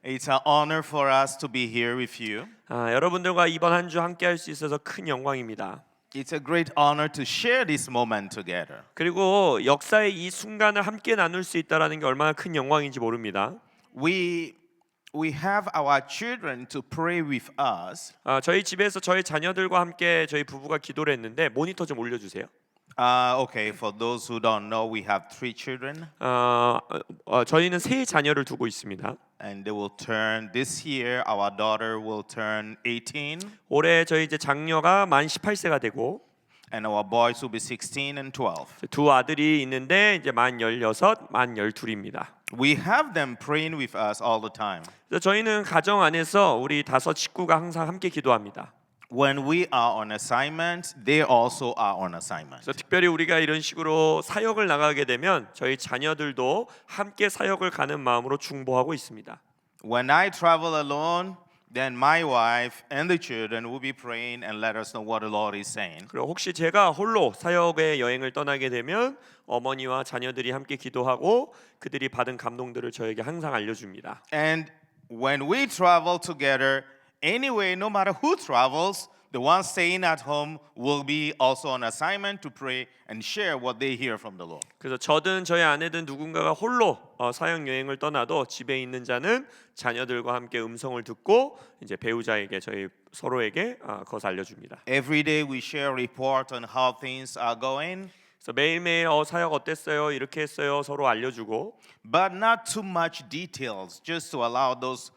It's an honor for us to be here with you. 여러분들과 이번 한 주 함께 할 수 있어서 큰 영광입니다. It's a great honor to share this moment together. 그리고 역사의 이 순간을 함께 나눌 수 있다라는 게 얼마나 큰 영광인지 모릅니다. We have our children to pray with us. 저희 집에서 저희 자녀들과 함께 저희 부부가 기도를 했는데 모니터 좀 올려주세요. Okay, for those who don't know, we have 3 children, 저희는 세 자녀를 두고 있습니다. and they will turn this year. Our daughter will turn 18, 올해 저희 이제 장녀가 만 18세가 되고 and our boys will be 16 and 12. 두 아들이 있는데 이제 만 16, 만 12입니다. We have them praying with us all the time. 그래서 저희는 가정 안에서 우리 5 식구가 항상 함께 기도합니다. When we are on assignment, they also are on assignment. 그래서 특별히 우리가 이런 식으로 사역을 나가게 되면 저희 자녀들도 함께 사역을 가는 마음으로 중보하고 있습니다. When I travel alone, then my wife and the children will be praying and let us know what the Lord is saying. 그리고 혹시 제가 홀로 사역의 여행을 떠나게 되면 어머니와 자녀들이 함께 기도하고 그들이 받은 감동들을 저에게 항상 알려줍니다. And when we travel together, anyway, no matter who travels, the ones staying at home will be also on assignment to pray and share what they hear from the Lord. 그래서 저든 저희 아내든 누군가가 홀로 사역 여행을 떠나도 집에 있는 자는 자녀들과 함께 음성을 듣고 이제 배우자에게 저희 서로에게 그것을 알려줍니다. Every day we share a report on how things are going, 그래서 매일매일 사역 어땠어요? 이렇게 했어요. 서로 알려주고 but not too much details, just to allow those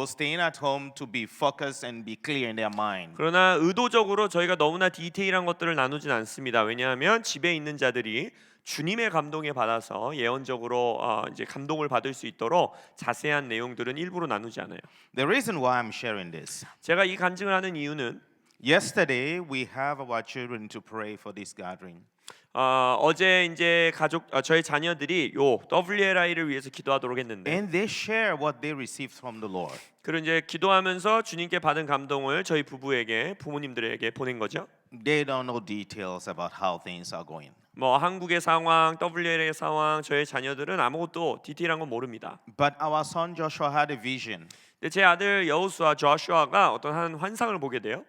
staying at home to be focused and be clear in their mind. 그러나 의도적으로 저희가 너무나 디테일한 것들을 나누진 않습니다. 왜냐하면 집에 있는 자들이 주님의 감동에 받아서 예언적으로 이제 감동을 받을 수 있도록 자세한 내용들은 일부러 나누지 않아요. The reason why I'm sharing this, 제가 이 간증을 하는 이유는 yesterday we have our children to pray for this gathering. 어제 이제 저희 자녀들이 요 WLI를 위해서 기도하도록 했는데 And they share what they received from the Lord. 그리고 이제 기도하면서 주님께 받은 감동을 저희 부부에게 부모님들에게 보낸 거죠. They don't know details about how things are going. 뭐 한국의 상황, WL의 상황, 저희 자녀들은 아무것도 디테일한 건 모릅니다. But our son Joshua had a vision. 근데 제 아들 여호수아 조슈아가 어떤 한 환상을 보게 돼요.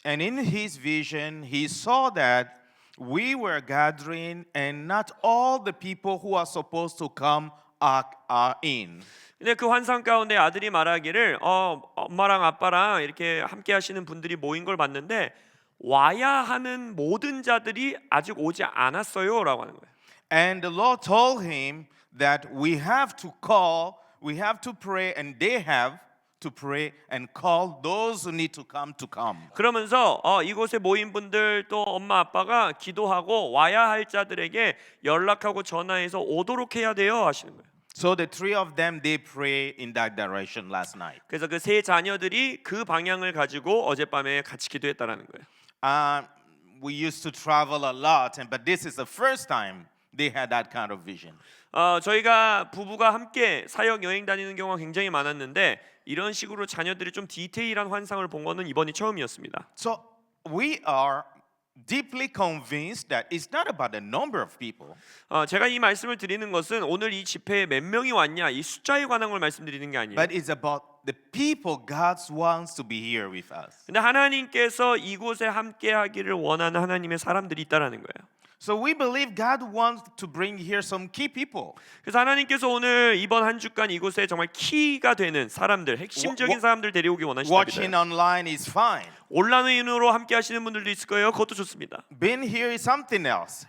And in his vision, he saw that we were gathering and not all the people who are supposed to come are in. 근데 그 환상 가운데 아들이 말하기를 엄마랑 아빠랑 이렇게 함께 하시는 분들이 모인 걸 봤는데 와야 하는 모든 자들이 아직 오지 않았어요라고 하는 거예요. And the Lord told him that we have to call, we have to pray, and they have to pray and call those who need to come. 그러면서 이곳에 모인 분들 또 엄마 아빠가 기도하고 와야 할 자들에게 연락하고 전화해서 오도록 해야 돼요 하시는 거예요. So the 3 of them, they pray in that direction last night. 그래서 그 세 자녀들이 그 방향을 가지고 어젯밤에 같이 기도했다라는 거예요. We used to travel a lot, but this is the first time they had that kind of vision. 저희가 부부가 함께 사역 여행 다니는 경우가 굉장히 많았는데 이런 식으로 자녀들이 좀 디테일한 환상을 본 거는 이번이 처음이었습니다. So we are deeply convinced that it's not about the number of people, 제가 이 말씀을 드리는 것은 오늘 이 집회에 몇 명이 왔냐 이 숫자에 관한 걸 말씀드리는 게 아니에요. but it's about the people God wants to be here with us. 근데 하나님께서 이곳에 함께 하기를 원하는 하나님의 사람들이 있다라는 거예요. So we believe God wants to bring here some key people. 그래서 하나님께서 오늘 이번 한 주간 이곳에 정말 키가 되는 사람들, 핵심적인 사람들 데려오기 원하시다. Watching online is fine. 온라인으로 함께 하시는 분들도 있을 거예요. 그것도 좋습니다. Being here is something else.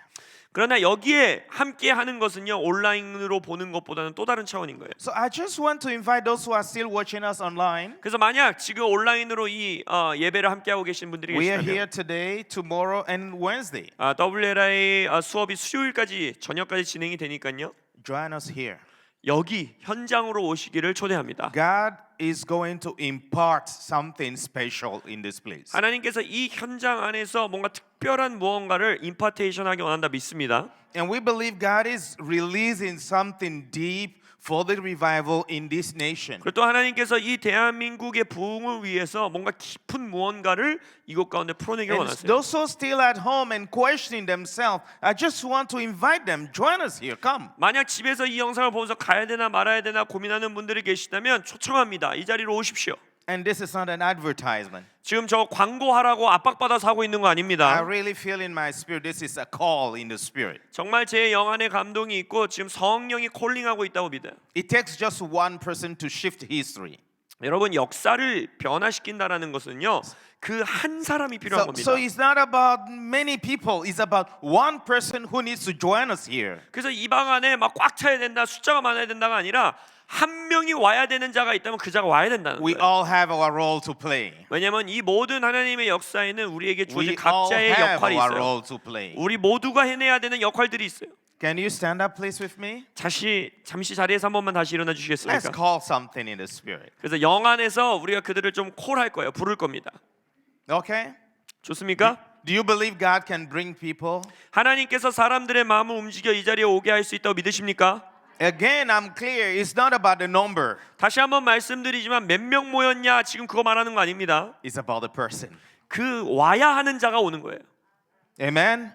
그러나 여기에 함께 하는 것은요 온라인으로 보는 것보다는 또 다른 차원인 거예요. So I just want to invite those who are still watching us online. 그래서 만약 지금 온라인으로 이 예배를 함께 하고 계신 분들이 We are 계시다면 here today, tomorrow, and Wednesday. WLI 수업이 수요일까지 저녁까지 진행이 되니까요. Join us here. 여기 현장으로 오시기를 초대합니다. God is going to impart something special in this place. 하나님께서 이 현장 안에서 뭔가 특별한 무언가를 임파테이션하기 원한다 믿습니다. And we believe God is releasing something deep for the revival in this nation. 그리고 또 하나님께서 이 대한민국의 부흥을 위해서 뭔가 깊은 무언가를 이곳 가운데 풀어내기 And 원하세요. those who are still at home and questioning themselves, I just want to invite them. Join us here. Come. 만약 집에서 이 영상을 보면서 가야 되나 말아야 되나 고민하는 분들이 계시다면 초청합니다. 이 자리로 오십시오. And this is not an advertisement. 지금 저 광고하라고 압박받아서 하고 있는 거 I 아닙니다. really feel in my spirit this is a call in the spirit. 정말 제 영 안에 감동이 있고 지금 성령이 콜링하고 있다고 믿어요. It takes just one person to shift history. 여러분 역사를 변화시킨다라는 것은요 그 한 사람이 필요한 겁니다. So it's not about many people. It's about one person who needs to join us here. 그래서 이 방 안에 막 꽉 차야 된다 숫자가 많아야 된다가 아니라 한 명이 와야 되는 자가 있다면 그 자가 와야 된다는 We 거예요. all have our role to play. 왜냐하면 이 모든 하나님의 역사에는 우리에게 주어진 We all 각자의 have 역할이 our 있어요. role to play. 우리 모두가 해내야 되는 역할들이 있어요. Can you stand up please with me? 잠시 자리에서 한 번만 다시 일어나 Let's 주시겠습니까? call something in the spirit. 그래서 영 안에서 우리가 그들을 좀 콜할 거예요. 부를 겁니다. Okay? 좋습니까? Do you believe God can bring people? 하나님께서 사람들의 마음을 움직여 이 자리에 오게 할 수 있다고 믿으십니까? Again, I'm clear. It's not about the number. 다시 한번 말씀드리지만 몇 명 모였냐 지금 그거 말하는 거 아닙니다. It's about the person. 그 와야 하는 자가 오는 거예요. Amen?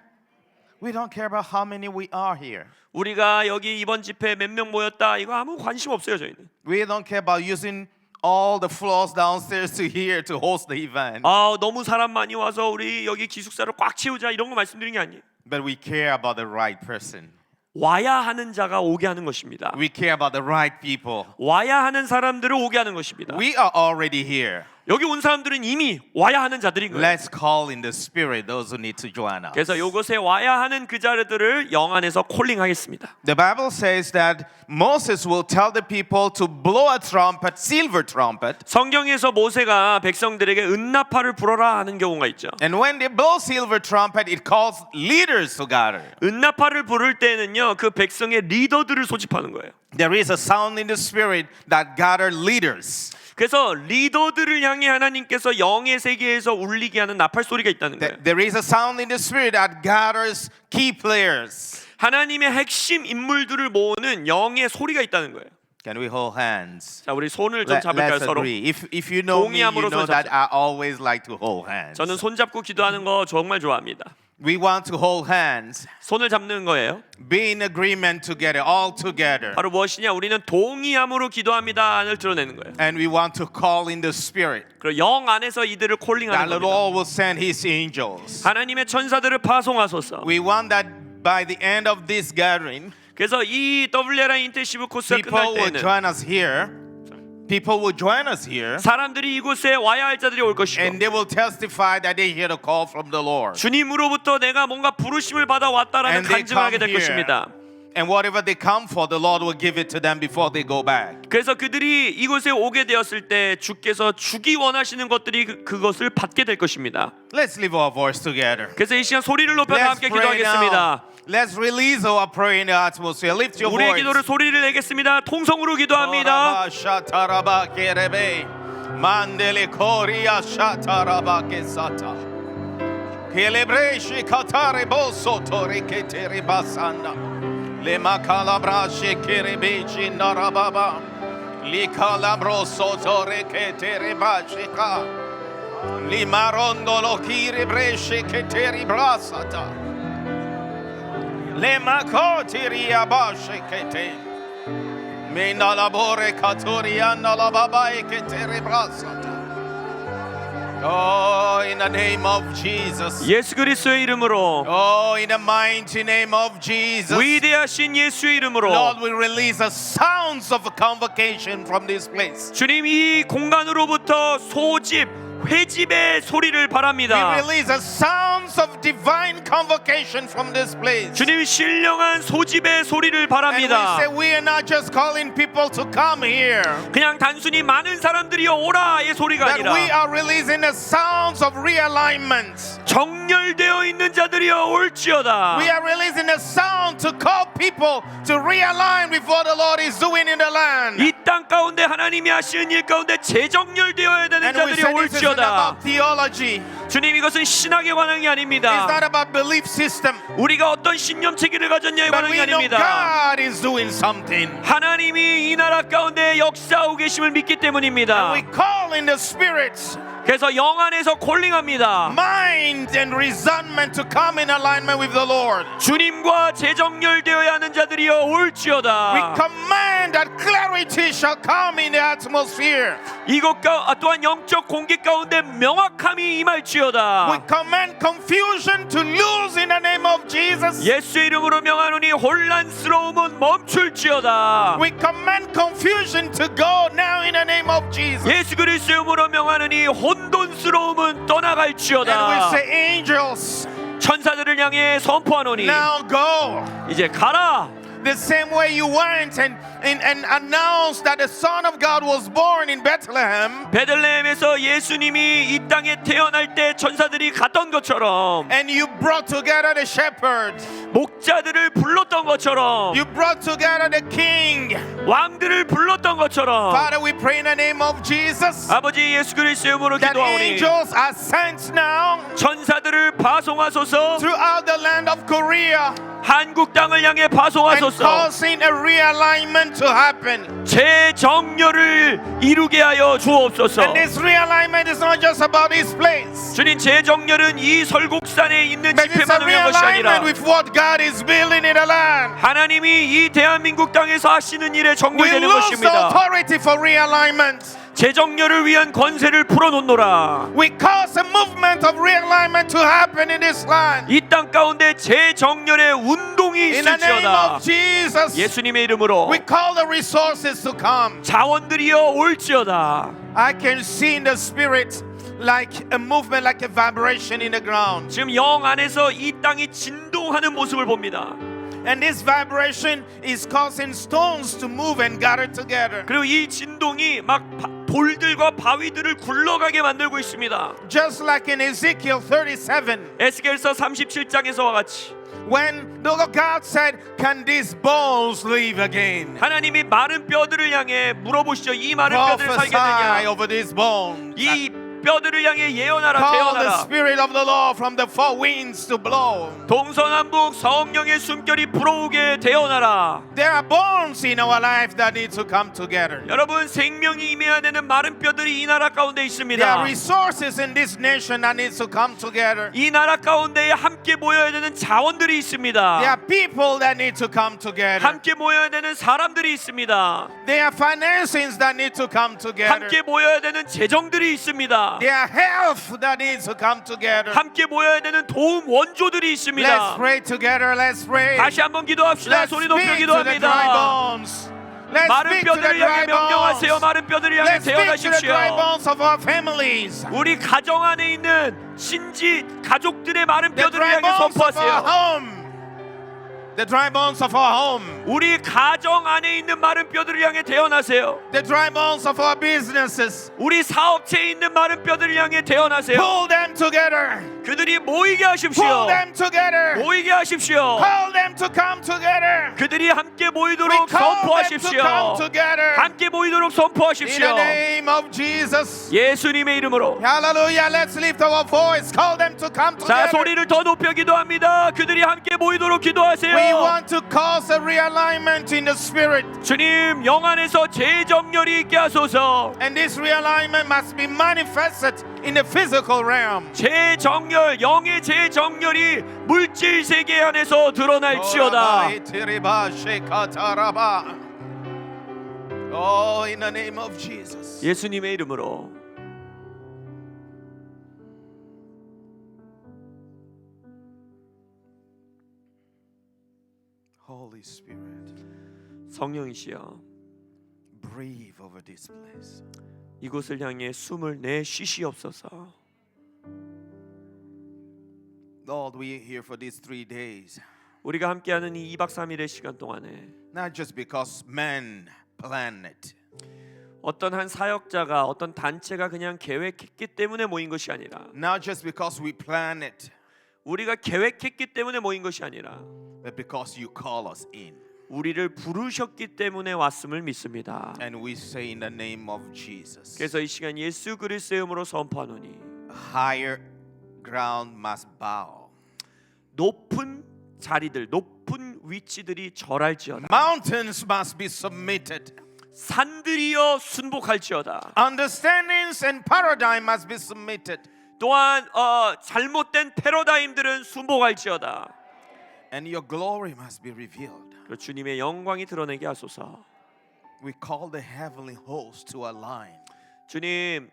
We don't care about how many we are here. 우리가 여기 이번 집회에 몇 명 모였다 이거 아무 관심 없어요 저희는. We don't care about using all the floors downstairs to here to host the event. 아 너무 사람 많이 와서 우리 여기 기숙사를 꽉 채우자 이런 거 말씀드린 게 아니에요. But we care about the right person. 와야 하는 자가 오게 하는 것입니다. We care about the right people. 와야 하는 사람들을 오게 하는 것입니다. We are already here. 여기 온 사람들은 이미 와야 하는 자들인 거예요. Let's call in the spirit those who need to join us. 그래서 이곳에 와야 하는 그 자들을 영 안에서 콜링하겠습니다. The Bible says that Moses will tell the people to blow a trumpet, silver trumpet. 성경에서 모세가 백성들에게 은나팔을 불어라 하는 경우가 있죠. And when they blow silver trumpet, it calls leaders to gather. 은나팔을 부를 때는요 그 백성의 리더들을 소집하는 거예요. There is a sound in the spirit that gather leaders. 그래서 리더들을 향해 하나님께서 영의 세계에서 울리게 하는 나팔 소리가 있다는 거예요. There is a sound in the spirit that gathers key players. 하나님의 핵심 인물들을 모으는 영의 소리가 있다는 거예요. Can we hold hands? 자, 우리 손을 좀 잡을까요 Let's 서로? agree. If you know me, you 동의함으로 know 손 that 잡자. I always like to hold hands. 저는 손 잡고 기도하는 거 정말 좋아합니다. We want to hold hands, 손을 잡는 거예요. be in agreement together, all together. 바로 무엇이냐? 우리는 동의함으로 기도합니다를 드러내는 거예요. And we want to call in the spirit. 그리고 영 안에서 이들을 That 콜링하는 the 겁니다. Lord will send his angels. 하나님의 천사들을 파송하소서. We want that by the end of this gathering, 그래서 이 WLI 인텐시브 코스가 끝날 people will 때는 join us here. People will join us here. 사람들이 이곳에 와야 할 자들이 올 것이고 And they will testify that they hear the call from the Lord. 주님으로부터 내가 뭔가 부르심을 받아 왔다라는 And they 간증하게 될 come here. 것입니다. And whatever they come for, the Lord will give it to them before they go back. 그래서 그들이 이곳에 오게 되었을 때 주께서 주기 원하시는 것들이 그것을 받게 될 것입니다. Let's lift our voice together. 그래서 이 시간 소리를 높여서 Let's 함께 pray 기도하겠습니다. now. Let's release our prayer in the atmosphere. Lift your 우리의 voice. 기도를 소리를 내겠습니다. 통성으로 기도합니다. Shataraba kerebe. Mandele koria shataraba kesata. Kelebreshi katare boso tori keteri basanda. Le makalabrashe kerebechi narababa. Li kalabroso tore keteri bashika. Li marondolo kirebreshe keteri brasata. Le makotiri abashe kete. Me nalabore katoria nalababae ketere brasata. Oh, in the name of Jesus. 예수 그리스도의 이름으로 Oh, in the mighty name of Jesus. 위대하신 예수의 이름으로 Lord, we release the sounds of convocation from this place. 주님 이 공간으로부터 소집 회집의 소리를 We 바랍니다. release the sounds of divine convocation from this place. 주님 신령한 소집의 소리를 And we 바랍니다. say we are not just calling people to come here, 그냥 단순히 많은 사람들이여 오라의 소리가 but we 아니라 are releasing the sounds of realignment. 정렬되어 있는 자들이여 올지어다. We are releasing the sound to call people to realign with what the Lord is doing in the land. 이 땅 가운데 하나님이 하시는 일 가운데 재정렬되어야 되는 And we 자들이 say this isn't 올지어다. about theology. 주님, 이것은 신학에 관한 게 It's 아닙니다. not about belief system. 우리가 어떤 신념 체계를 가졌냐에 But 관한 게 we know 아닙니다. God is doing something. 하나님이 이 나라 가운데 역사하고 계심을 믿기 때문입니다. We call in the spirit 그래서 영 안에서 콜링합니다. mind and resentment to come in alignment with the Lord. 주님과 재정렬되어야 하는 자들이여 We 올지어다. command that clarity shall come in the atmosphere. 이곳과 또한 영적 공기 가운데 명확함이 임할지어다. We command confusion to lose in the name of Jesus. 예수의 이름으로 명하노니 혼란스러움은 멈출지어다. We command confusion to go now in the name of Jesus. 예수 그리스도의 이름으로 명하노니 혼돈스러움은 And we 떠나갈지어다. say, angels, 천사들을 향해 선포하노니 now go. 이제 가라. The same way you went and announced that the Son of God was born in Bethlehem, 베들레헴에서 예수님이 이 땅에 태어날 때 천사들이 갔던 것처럼, and you brought together the shepherds, 목자들을 불렀던 것처럼, you brought together the king. 왕들을 불렀던 것처럼, Father, we pray in the name of Jesus 아버지 예수 그리스도의 이름으로 that 기도하오니 angels are sent now 천사들을 파송하소서. throughout the land of Korea 한국 땅을 향해 and 파송하소서. causing a realignment to happen. 재정렬을 이루게 하여 주옵소서. And this realignment is not just about this place, 주님, 재정렬은 이 설국산에 있는 but it's a 집회만을 위한 것이 아니라 realignment with what God is building in the land. 하나님이 이 대한민국 땅에서 하시는 일에 We 정렬되는 lose the 것입니다. authority for realignment. 재정렬을 위한 권세를 풀어놓노라. We cause a movement of realignment to happen in this land. 이 땅 가운데 재정렬의 운동이 In the name 있을지어다. of Jesus, 예수님의 이름으로 we call the resources to come. 자원들이여 올지어다. I can see in the spirit like a movement, like a vibration in the ground. 지금 영 안에서 이 땅이 진동하는 모습을 봅니다. And this vibration is causing stones to move and gather together. 그리고 이 진동이 막 돌들과 바위들을 굴러가게 만들고 있습니다. Just like in Ezekiel 37, 에스겔서 37장에서와 같이 when the Lord God said, can these bones live again? 하나님이 마른 뼈들을 향해 물어보시죠. 이 마른 뼈들을 Prophesy 살겠느냐? over these bones. 이 뼈들을 향해 예언하라, Call the 대언하라. Spirit of the Lord from the four winds to blow. 동서남북 성령의 숨결이 불어오게 대언하라. There are bones in our life that need to come together. 여러분, 생명이 임해야 되는 마른 뼈들이 이 나라 가운데 There 있습니다. are resources in this nation that need to come together. 이 나라 가운데에 함께 모여야 되는 자원들이 There 있습니다. are people that need to come together. 함께 모여야 되는 사람들이 있습니다. There are financings that need to come together. 함께 모여야 되는 재정들이 있습니다. There are health that needs to come together. 함께 모여야 되는 도움 원조들이 Let's 있습니다. pray together. Let's pray. 다시 한번 기도합시다. Let's 소리 높여 speak to the dry 기도합니다. bones. Let's 마른 speak to the 뼈들을 향해 dry 명령하세요. bones. 마른 뼈들을 향해 Let's speak to the dry 대언하십시오. bones of our families. 우리 가정 안에 있는 신지 가족들의 마른 The 뼈들을 dry 향해 bones of our 선포하세요. home. The dry bones of our home. 우리 가정 안에 있는 마른 뼈들을 향해 대언하세요. The dry bones of our businesses. 우리 사업체에 있는 마른 뼈들을 향해 대언하세요. Pull them together. 그들이 모이게 Pull 하십시오. them together. 모이게 하십시오. Call them to come together. 그들이 함께 We 모이도록 call them to 선포하십시오. come together. 함께 모이도록 In 선포하십시오. the name of Jesus. 예수님의 이름으로. Hallelujah. Let's lift our voice. Call them to come 자, together. 소리를 더 높여 기도합니다. 그들이 함께 모이도록 기도하세요. We want to cause a realignment in the spirit. 주님, 영 안에서 재정렬이 있게 하소서. And this realignment must be manifested in the physical realm. 재정렬, 영의 재정렬이 물질 세계 안에서 드러날지어다. Oh, in the name of Jesus. 예수님의 이름으로. Holy Spirit, 성령이시여, breathe over this place. 이곳을 향해 숨을 내쉬시옵소서. Lord, we are here for these 3 days. 우리가 함께하는 이 2박 3일의 시간 동안에 Not just because men planned it. 어떤 한 사역자가, 어떤 단체가 그냥 계획했기 때문에 모인 것이 아니라, Not just because we planned it, 우리가 계획했기 때문에 모인 것이 아니라, but because you call us in. 우리를 부르셨기 때문에 왔음을 믿습니다. And we say in the name of Jesus, 그래서 이 시간 예수 그리스도의 이름으로 선포하노니 higher ground must bow. 높은 자리들, 높은 위치들이 절할지어다. Mountains must be submitted. 산들이여 순복할지어다. Understandings and paradigm must be submitted. 또한 잘못된 패러다임들은 순복할지어다. And your glory must be revealed. 그리고 주님의 영광이 드러내게 하소서. We call the heavenly host to align. 주님,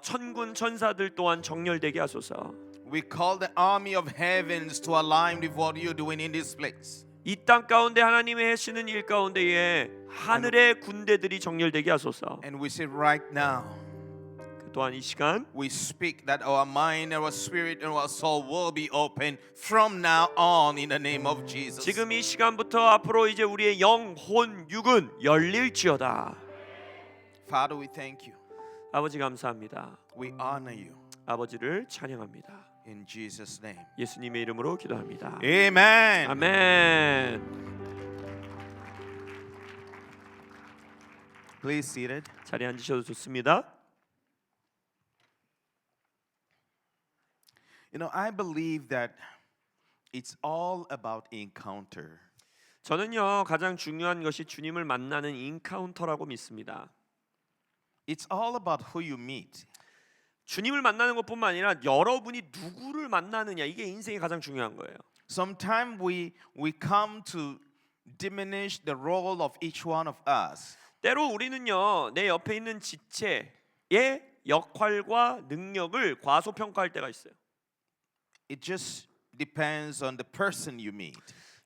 천군 천사들 또한 정렬되게 하소서. We call the army of heavens to align with what you're doing in this place. 이 땅 가운데 하나님의 하시는 일 가운데에 하늘의 군대들이 정렬되게 하소서. And we say right now, 또한 이 시간 we speak that our mind, our spirit, and our soul will be open from now on in the name of Jesus. 지금 이 시간부터 앞으로 이제 우리의 영혼 육은 열릴지어다. Father, we thank you. 아버지 감사합니다. We honor you. 아버지를 찬양합니다. In Jesus' name. 예수님의 이름으로 기도합니다. Amen. 아멘. Please seated. 자리에 앉으셔도 좋습니다. You know, I believe that it's all about encounter. 저는요 가장 중요한 것이 주님을 만나는 인카운터라고 믿습니다. It's all about who you meet. 주님을 만나는 것뿐만 아니라 여러분이 누구를 만나느냐 이게 인생이 가장 중요한 거예요. Sometimes we come to diminish the role of each one of us. 때로 우리는요 내 옆에 있는 지체의 역할과 능력을 과소평가할 때가 있어요. It just depends on the person you meet.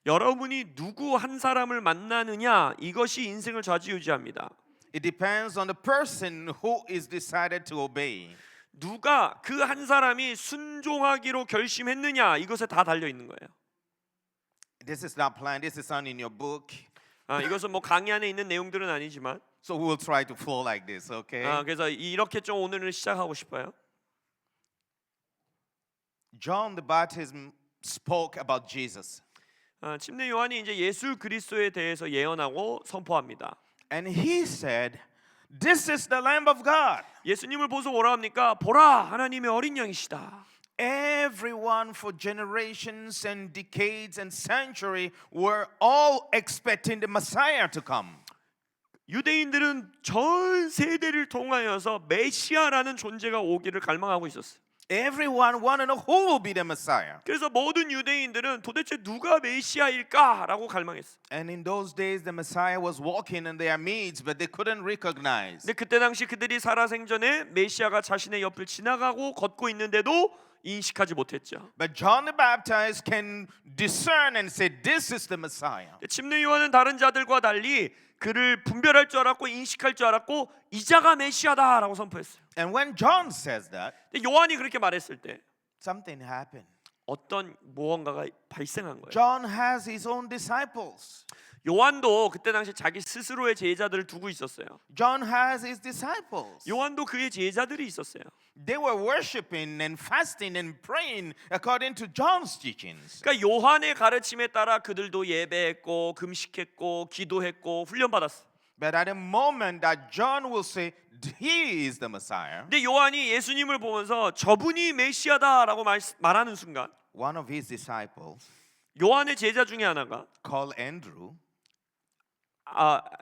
여러분이 누구 한 사람을 만나느냐 이것이 인생을 좌지우지합니다. It depends on the person who is decided to obey. 누가 그 한 사람이 순종하기로 결심했느냐 이것에 다 달려 있는 거예요. This is not planned. This is not in your book. 이것은 뭐 강의 안에 있는 내용들은 아니지만 So we'll try to flow like this, okay? 그래서 이렇게 좀 오늘을 시작하고 싶어요. John the Baptist spoke about Jesus. 침례 요한이 이제 예수 그리스도에 대해서 예언하고 선포합니다. And he said, "This is the Lamb of God." 예수님을 보소 뭐라 합니까? 보라 하나님의 어린 양이시다. Everyone for generations and decades and centuries were all expecting the Messiah to come. 유대인들은 전 세대를 통하여서 메시아라는 존재가 오기를 갈망하고 있었어요. Everyone wanted to know who will be the Messiah. 그래서 모든 유대인들은 도대체 누가 메시아일까라고 갈망했어요. And in those days, the Messiah was walking in their midst, but they couldn't recognize. 근데 그때 당시 그들이 살아생전에 메시아가 자신의 옆을 지나가고 걷고 있는데도 인식하지 못했죠. But John the Baptist can discern and say, "This is the Messiah." 침례 요한은 다른 자들과 달리 그를 분별할 줄 알았고 인식할 줄 알았고 이자가 메시아다라고 선포했어요. And when John says that, 근데 요한이 그렇게 말했을 때 something happened. 어떤 무언가가 발생한 거예요. John has his own disciples. 요한도 그때 당시 자기 스스로의 제자들을 두고 있었어요. John has his disciples. 요한도 그의 제자들이 있었어요. They were worshiping and fasting and praying according to John's teachings. 그러니까 요한의 가르침에 따라 그들도 예배했고 금식했고 기도했고 훈련받았어. But at the moment that John will say, "He is the Messiah," 근데 요한이 예수님을 보면서 저분이 메시아다라고 말하는 순간 one of his disciples, 요한의 제자 중에 하나가 called Andrew,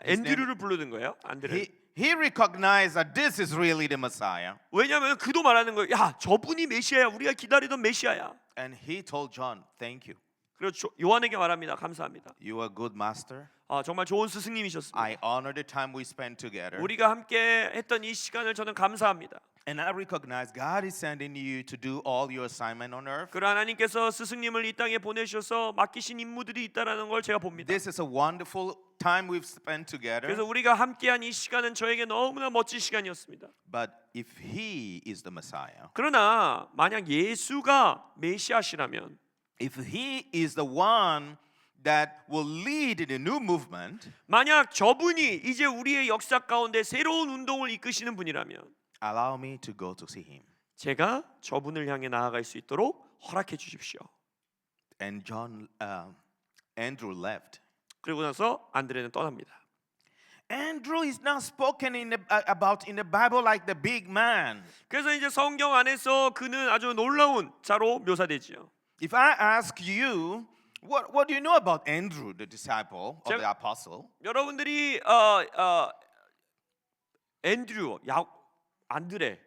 앤드류를 부르는 거예요. 안드레. he recognized that this is really the Messiah. 왜냐하면 그도 말하는 거예요. 야, 저분이 메시아야. 우리가 기다리던 메시아야. And he told John, "Thank you. 그래서 요한에게 말합니다. 감사합니다. You are a good master. 정말 좋은 스승님이셨습니다. I honor the time we spent together. 우리가 함께 했던 이 시간을 저는 감사합니다. And I recognize God is sending you to do all your assignment on earth. 그러나 하나님께서 스승님을 이 땅에 보내셔서 맡기신 임무들이 있다라는 걸 제가 봅니다. This is a wonderful time we've spent together. 그래서 우리가 함께한 이 시간은 저에게 너무나 멋진 시간이었습니다. But if he is the Messiah, 그러나 만약 예수가 메시아시라면 if he is the one that will lead the new movement, 만약 저분이 이제 우리의 역사 가운데 새로운 운동을 이끄시는 분이라면 allow me to go to see him. 제가 저분을 향해 나아갈 수 있도록 허락해 주십시오. And Andrew left. 그리고 나서 안드레는 떠납니다. Andrew is not spoken about in the Bible like the big man. 그래서 이제 성경 안에서 그는 아주 놀라운 자로 묘사되지요. If I ask you, what do you know about Andrew, the disciple of the apostle? 여러분들이 앤드류, 안드레.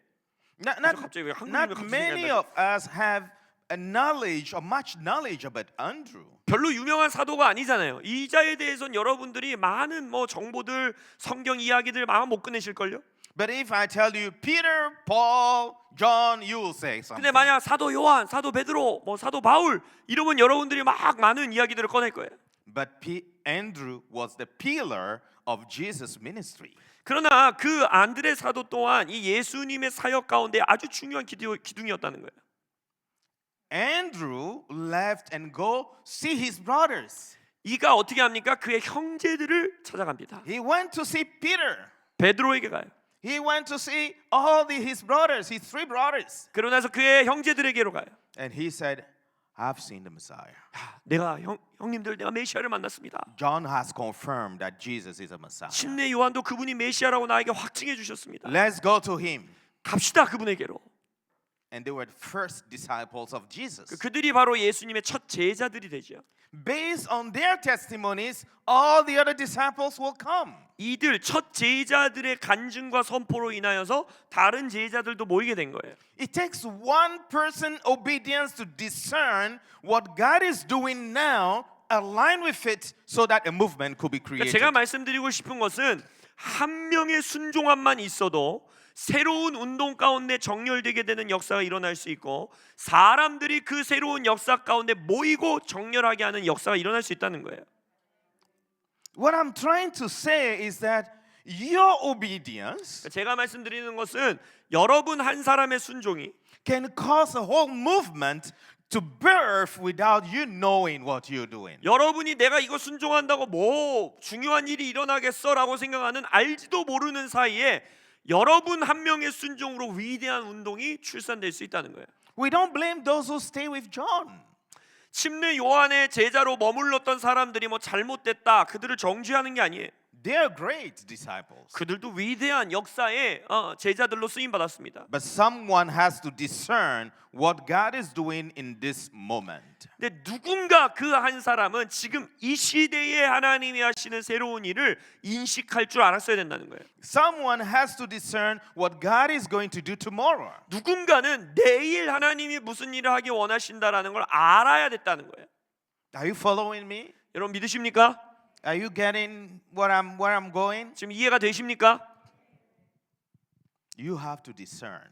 갑자기 왜 한국 이름이 Not 갑자기 many 생각이 안 of us have a knowledge or much knowledge about Andrew. 별로 유명한 사도가 아니잖아요. 이 자에 대해서는 여러분들이 많은 뭐 정보들, 성경 이야기들 아마 못 꺼내실 걸요. But if I tell you Peter, Paul, John, you will say something. 근데 만약 사도 요한, 사도 베드로, 뭐 사도 바울 이러면 여러분들이 막 많은 이야기들을 꺼낼 거예요. But Andrew was the pillar of Jesus' ministry. 그러나 그 안드레 사도 또한 이 예수님의 사역 가운데 아주 중요한 기둥이었다는 거예요. Andrew left and go see his brothers. 이가 어떻게 합니까? 그의 형제들을 찾아갑니다. He went to see Peter. 베드로에게 가요. He went to see all his brothers, his three brothers. 그러고 나서 그의 형제들에게로 가요. And he said, I've seen the Messiah. 내가 형님들 내가 메시아를 만났습니다. John has confirmed that Jesus is a Messiah. 침례 요한도 그분이 메시아라고 나에게 확증해 주셨습니다. Let's go to him. 갑시다 그분에게로. And they were the first disciples of Jesus. 그들이 바로 예수님의 첫 제자들이 되죠. Based on their testimonies, all the other disciples will come. 이들 첫 제자들의 간증과 선포로 인하여서 다른 제자들도 모이게 된 거예요. It takes one person obedience to discern what God is doing now, align with it so that a movement could be 그러니까 created. 제가 말씀드리고 싶은 것은 한 명의 순종함만 있어도 새로운 운동 가운데 정렬되게 되는 역사가 일어날 수 있고 사람들이 그 새로운 역사 가운데 모이고 정렬하게 하는 역사가 일어날 수 있다는 거예요. What I'm trying to say is that your obedience 제가 말씀드리는 것은 여러분 한 사람의 순종이 can cause a whole movement to birth without you knowing what you're doing. 여러분이 내가 이거 순종한다고 뭐 중요한 일이 일어나겠어라고 생각하는 알지도 모르는 사이에 여러분 한 명의 순종으로 위대한 운동이 출산될 수 있다는 거예요. We don't blame those who stay with John. 침례 요한의 제자로 머물렀던 사람들이 뭐 잘못됐다 그들을 정죄하는 게 아니에요. They are great disciples. 그들도 위대한 역사의 제자들로 쓰임 받았습니다. But someone has to discern what God is doing in this moment. 근데 누군가 그 한 사람은 지금 이 시대에 하나님이 하시는 새로운 일을 인식할 줄 알았어야 된다는 거예요. Someone has to discern what God is going to do tomorrow. 누군가는 내일 하나님이 무슨 일을 하기 원하신다라는 걸 알아야 됐다는 거예요. Are you following me? 여러분 믿으십니까? Are you getting where I'm going? 지금 이해가 되십니까? You have to discern.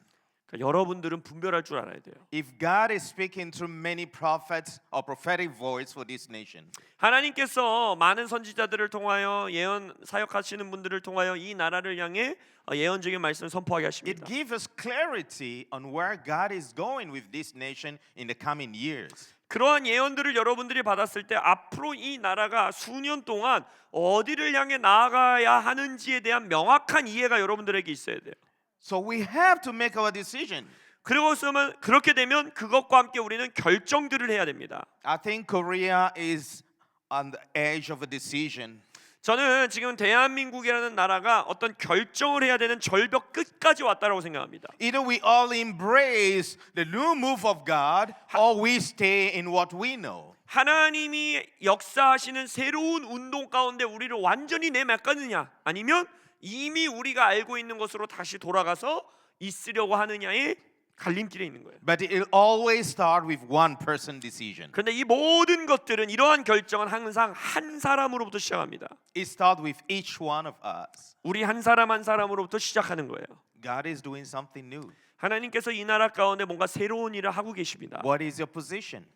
그러니까 여러분들은 분별할 줄 알아야 돼요. If God is speaking through many prophets or prophetic voice for this nation, 하나님께서 많은 선지자들을 통하여 예언 사역하시는 분들을 통하여 이 나라를 향해 예언적인 말씀을 선포하게 it 하십니다. gives us clarity on where God is going with this nation in the coming years. 그러한 예언들을 여러분들이 받았을 때 앞으로 이 나라가 수년 동안 어디를 향해 나아가야 하는지에 대한 명확한 이해가 여러분들에게 있어야 돼요. So we have to make our decision. 그렇게 되면 그것과 함께 우리는 결정들을 해야 됩니다. I think Korea is on the edge of a decision. 저는 지금 대한민국이라는 나라가 어떤 결정을 해야 되는 절벽 끝까지 왔다라고 생각합니다. Either we all embrace the new move of God or we stay in what we know. 하나님이 역사하시는 새로운 운동 가운데 우리를 완전히 내맡겼느냐 아니면 이미 우리가 알고 있는 것으로 다시 돌아가서 있으려고 하느냐의 갈림길에 있는 거예요. But it will always start with one person decision. 그런데 이 모든 것들은 이러한 결정은 항상 한 사람으로부터 시작합니다. It starts with each one of us. 우리 한 사람 한 사람으로부터 시작하는 거예요. God is doing something new. 하나님께서 이 나라 가운데 뭔가 새로운 일을 하고 계십니다. What is your position?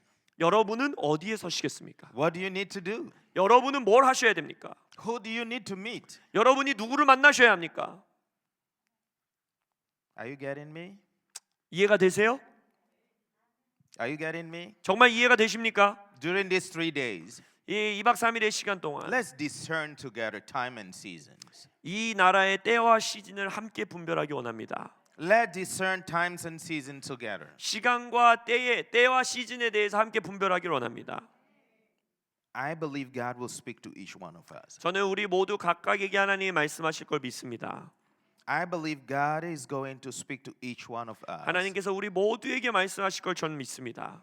여러분은 어디에 서시겠습니까? What do you need to do? 여러분은 뭘 하셔야 됩니까? Who do you need to meet? 여러분이 누구를 만나셔야 합니까? Are you getting me? 이해가 되세요? Are you getting me? 정말 이해가 되십니까? During these 3 days, 이 2박 3일의 시간 동안 let's discern together time and seasons. 이 나라의 때와 시즌을 함께 분별하기 원합니다. Let's discern times and seasons together. 시간과 때와 시즌에 대해서 함께 분별하기를 원합니다. I believe God will speak to each one of us. 저는 우리 모두 각각에게 하나님이 말씀하실 걸 믿습니다. I believe God is going to speak to each one of us. 하나님께서 우리 모두에게 말씀하실 걸 저는 믿습니다.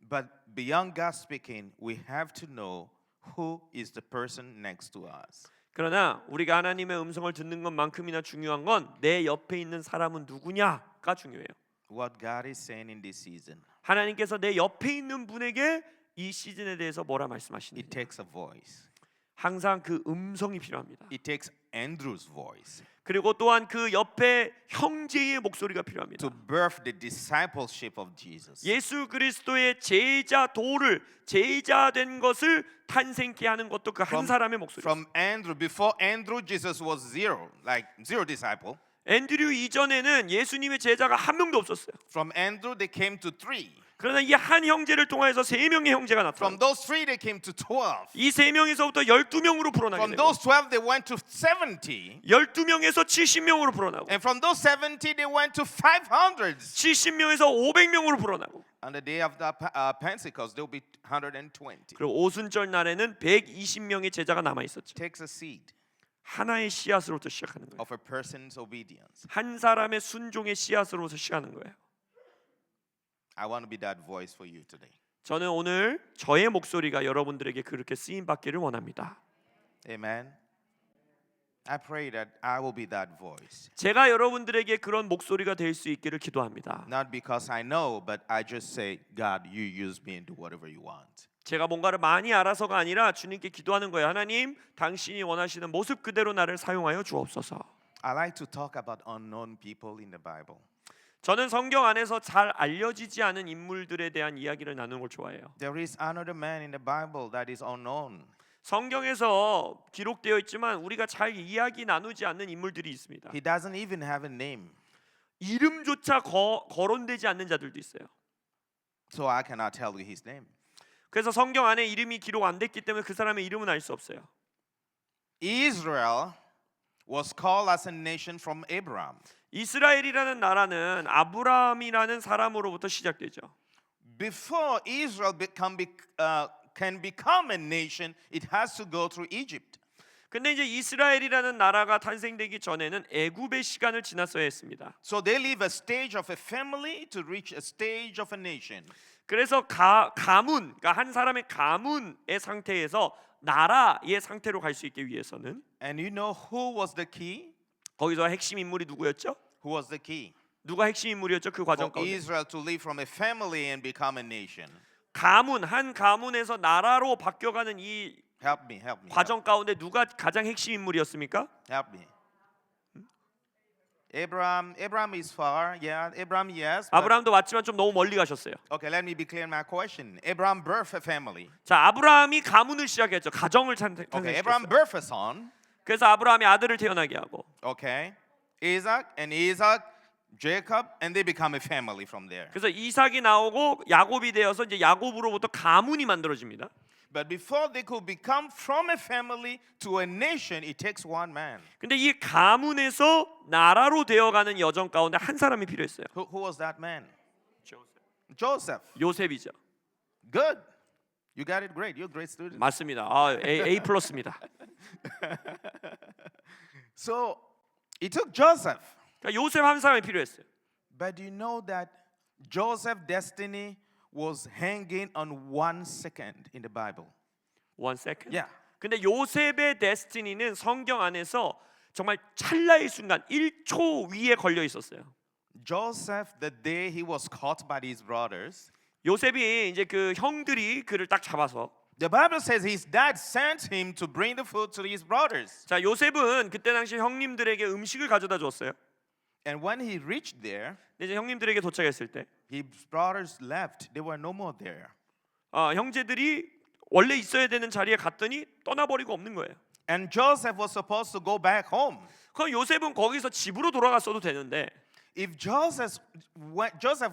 But beyond God speaking, we have to know who is the person next to us. 그러나 우리가 하나님의 음성을 듣는 것만큼이나 중요한 건 내 옆에 있는 사람은 누구냐가 중요해요. What God is saying in this season. 하나님께서 내 옆에 있는 분에게 이 시즌에 대해서 뭐라 It 말씀하시는지 takes a voice. 항상 그 음성이 필요합니다. It takes Andrew's voice 그리고 또한 그 옆에 형제의 목소리가 필요합니다. to birth the discipleship of Jesus. 예수 그리스도의 제자 도를 제자된 것을 탄생케 하는 것도 그 한 사람의 목소리입니다. From Andrew, before Andrew, Jesus was zero, like zero disciple. 앤드류 이전에는 예수님의 제자가 한 명도 없었어요. From Andrew, they came to 3. 그러나 이 한 형제를 통해서 세 명의 형제가 From 나타났어요. those 3, they came to 12. 이 세 명에서부터 12명으로 불어나게 From 되고 those 12, they went to 70. 12명에서 70명으로 불어나고 And from those 70, they went to 500s. 70명에서 500명으로 불어나고 On the day of the Pentecost, there will be 120. 그리고 오순절 날에는 120명의 제자가 남아 있었죠. Takes a seed 하나의 씨앗으로부터 시작하는 거예요. of a person's obedience. 한 사람의 순종의 씨앗으로부터 시작하는 거예요. I want to be that voice for you today. 저는 오늘 저의 목소리가 여러분들에게 그렇게 쓰임 받기를 원합니다. Amen. I pray that I will be that voice. 제가 여러분들에게 그런 목소리가 될 수 있기를 기도합니다. Not because I know, but I just say, God, you use me and do whatever you want. 제가 뭔가를 많이 알아서가 아니라 주님께 기도하는 거예요. 하나님, 당신이 원하시는 모습 그대로 나를 사용하여 주옵소서. I like to talk about unknown people in the Bible. 저는 성경 안에서 잘 알려지지 않은 인물들에 대한 이야기를 나누는 걸 좋아해요. There is another man in the Bible that is unknown. 성경에서 기록되어 있지만 우리가 잘 이야기 나누지 않는 인물들이 있습니다. He doesn't even have a name. 이름조차 거론되지 않는 자들도 있어요. So I cannot tell you his name. 그래서 성경 안에 이름이 기록 안 됐기 때문에 그 사람의 이름은 알 수 없어요. Israel was called as a nation from Abraham. 이스라엘이라는 나라는 아브라함이라는 사람으로부터 시작되죠. Before Israel can become a nation, it has to go through Egypt. 근데 이제 이스라엘이라는 나라가 탄생되기 전에는 애굽의 시간을 지났어야 했습니다. So they leave a stage of a family to reach a stage of a nation. 그래서 가문, 그러니까 한 사람의 가문의 상태에서 나라의 상태로 갈 수 있기 위해서는 And you know who was the key? 거기서 핵심 인물이 누구였죠? Who was the key? 누가 핵심 인물이었죠? 그 과정 For 가운데 Israel to leave from a family and become a nation. 가문, 한 가문에서 나라로 바뀌어가는 이 Help me, help me. 과정 가운데 누가 가장 핵심 인물이었습니까? Help me. Abraham is far. Yeah, Abraham, yes. but- 아브라함도 맞지만 좀 너무 멀리 가셨어요. Okay, let me be clear in my question. Abraham birthed a family. 자, 아브라함이 가문을 시작했죠. 가정을 Okay, Abraham 탄생시켰어요. birthed a son. 그래서 아브라함이 아들을 태어나게 하고 Okay, Isaac, Jacob, and they become a family from there. 그래서 이삭이 나오고 야곱이 되어서 이제 야곱으로부터 가문이 만들어집니다. But before they could become from a family to a nation, it takes one man. 근데 이 가문에서 나라로 되어가는 여정 가운데 한 사람이 필요했어요. Who was that man? Joseph. 요셉이죠. Good. You got it great. You're a great student. 맞습니다. A 플러스입니다. So it took Joseph. 그러니까 요셉 한 사람이 필요했어요. But you know that Joseph's destiny was hanging on 1 second in the Bible. 1 second. Yeah. 근데 요셉의 데스티니는 성경 안에서 정말 찰나의 순간 1초 위에 걸려 있었어요. Joseph, the day he was caught by his brothers, 요셉이 이제 그 형들이 그를 딱 잡아서 the Bible says his dad sent him to bring the food to his brothers. 자, 요셉은 그때 당시 형님들에게 음식을 가져다 줬어요. And when he reached there, 근데 이제 형님들에게 도착했을 때 his brothers left. They were no more there. 형제들이 원래 있어야 되는 자리에 갔더니 떠나버리고 없는 거예요. And Joseph was supposed to go back home. 그럼 요셉은 거기서 집으로 돌아갔어도 되는데 If Joseph